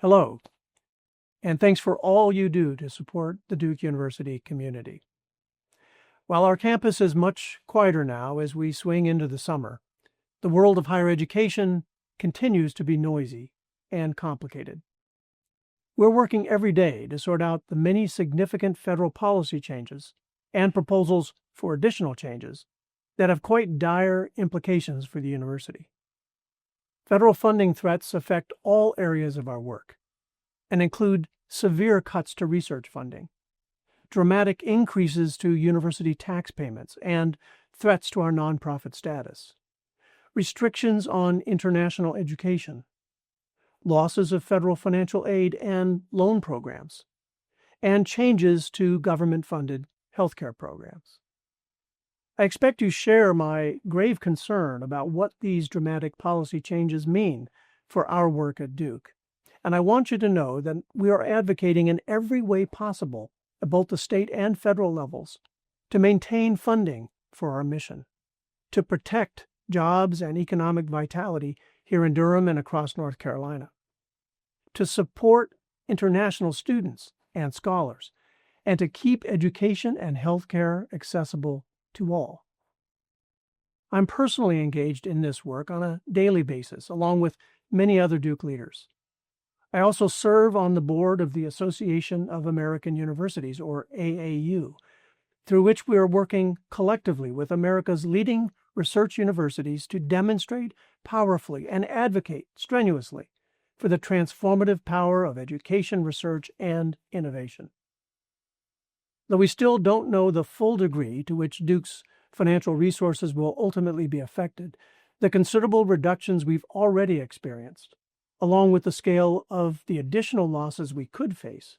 Hello, and thanks for all you do to support the Duke University community. While our campus is much quieter now as we swing into the summer, the world of higher education continues to be noisy and complicated. We're working every day to sort out the many significant federal policy changes and proposals for additional changes that have quite dire implications for the university. Federal funding threats affect all areas of our work and include severe cuts to research funding, dramatic increases to university tax payments, and threats to our nonprofit status, restrictions on international education, losses of federal financial aid and loan programs, and changes to government-funded healthcare programs. I expect you share my grave concern about what these dramatic policy changes mean for our work at Duke, and I want you to know that we are advocating in every way possible at both the state and federal levels to maintain funding for our mission, to protect jobs and economic vitality here in Durham and across North Carolina, to support international students and scholars, and to keep education and healthcare accessible to all. I'm personally engaged in this work on a daily basis, along with many other Duke leaders. I also serve on the board of the Association of American Universities, or AAU, through which we are working collectively with America's leading research universities to demonstrate powerfully and advocate strenuously for the transformative power of education, research, and innovation. Though we still don't know the full degree to which Duke's financial resources will ultimately be affected, the considerable reductions we've already experienced, along with the scale of the additional losses we could face,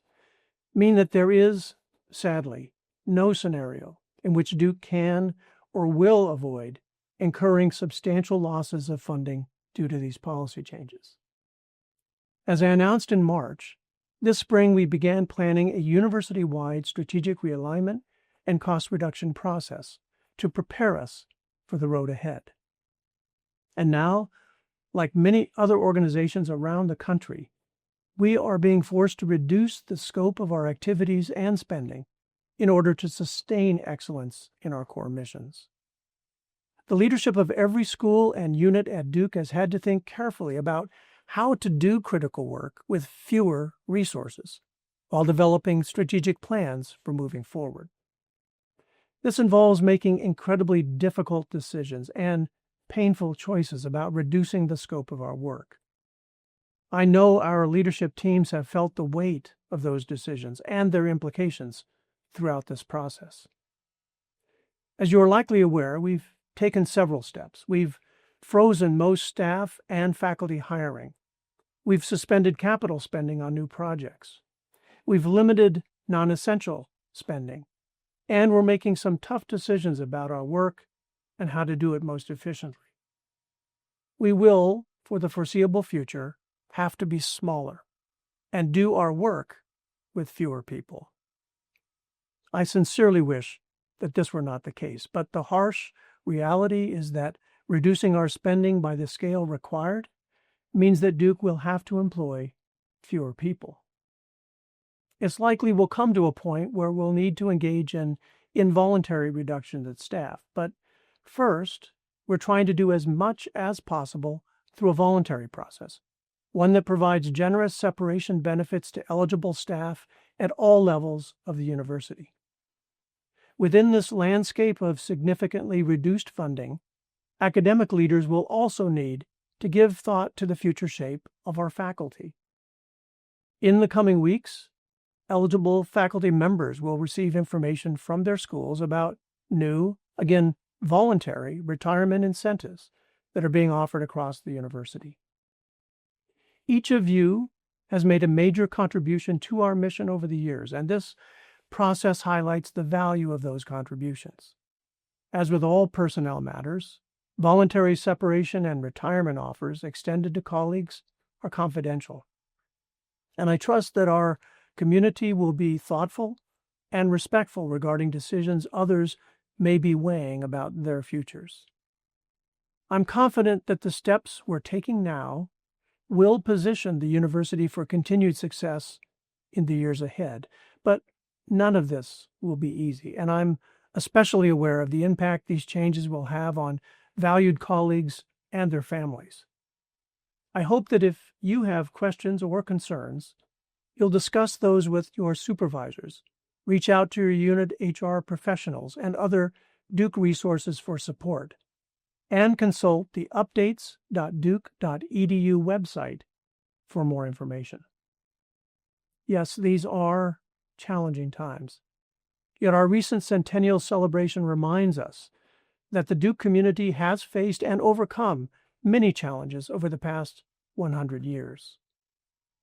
mean that there is, sadly, no scenario in which Duke can or will avoid incurring substantial losses of funding due to these policy changes. As I announced in March, this spring we began planning a university-wide strategic realignment and cost reduction process to prepare us for the road ahead. And now, like many other organizations around the country, we are being forced to reduce the scope of our activities and spending in order to sustain excellence in our core missions. The leadership of every school and unit at Duke has had to think carefully about how to do critical work with fewer resources while developing strategic plans for moving forward. This involves making incredibly difficult decisions and painful choices about reducing the scope of our work. I know our leadership teams have felt the weight of those decisions and their implications throughout this process. As you are likely aware, we've taken several steps. We've frozen most staff and faculty hiring. We've suspended capital spending on new projects. We've limited non-essential spending. And we're making some tough decisions about our work and how to do it most efficiently. We will, for the foreseeable future, have to be smaller and do our work with fewer people. I sincerely wish that this were not the case, but the harsh reality is that reducing our spending by the scale required means that Duke will have to employ fewer people. It's likely we'll come to a point where we'll need to engage in involuntary reductions at staff, but first, we're trying to do as much as possible through a voluntary process, one that provides generous separation benefits to eligible staff at all levels of the university. Within this landscape of significantly reduced funding, academic leaders will also need to give thought to the future shape of our faculty. In the coming weeks, eligible faculty members will receive information from their schools about new, again, voluntary retirement incentives that are being offered across the university. Each of you has made a major contribution to our mission over the years, and this process highlights the value of those contributions. As with all personnel matters, voluntary separation and retirement offers extended to colleagues are confidential. And I trust that our community will be thoughtful and respectful regarding decisions others may be weighing about their futures. I'm confident that the steps we're taking now will position the university for continued success in the years ahead. But none of this will be easy, and I'm especially aware of the impact these changes will have on valued colleagues and their families. I hope that if you have questions or concerns, you'll discuss those with your supervisors, reach out to your unit HR professionals and other Duke resources for support, and consult the updates.duke.edu website for more information. Yes, these are challenging times. Yet our recent centennial celebration reminds us that the Duke community has faced and overcome many challenges over the past 100 years.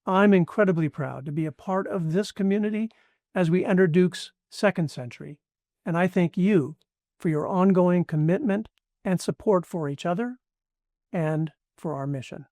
I'm incredibly proud to be a part of this community as we enter Duke's second century, and I thank you for your ongoing commitment and support for each other and for our mission.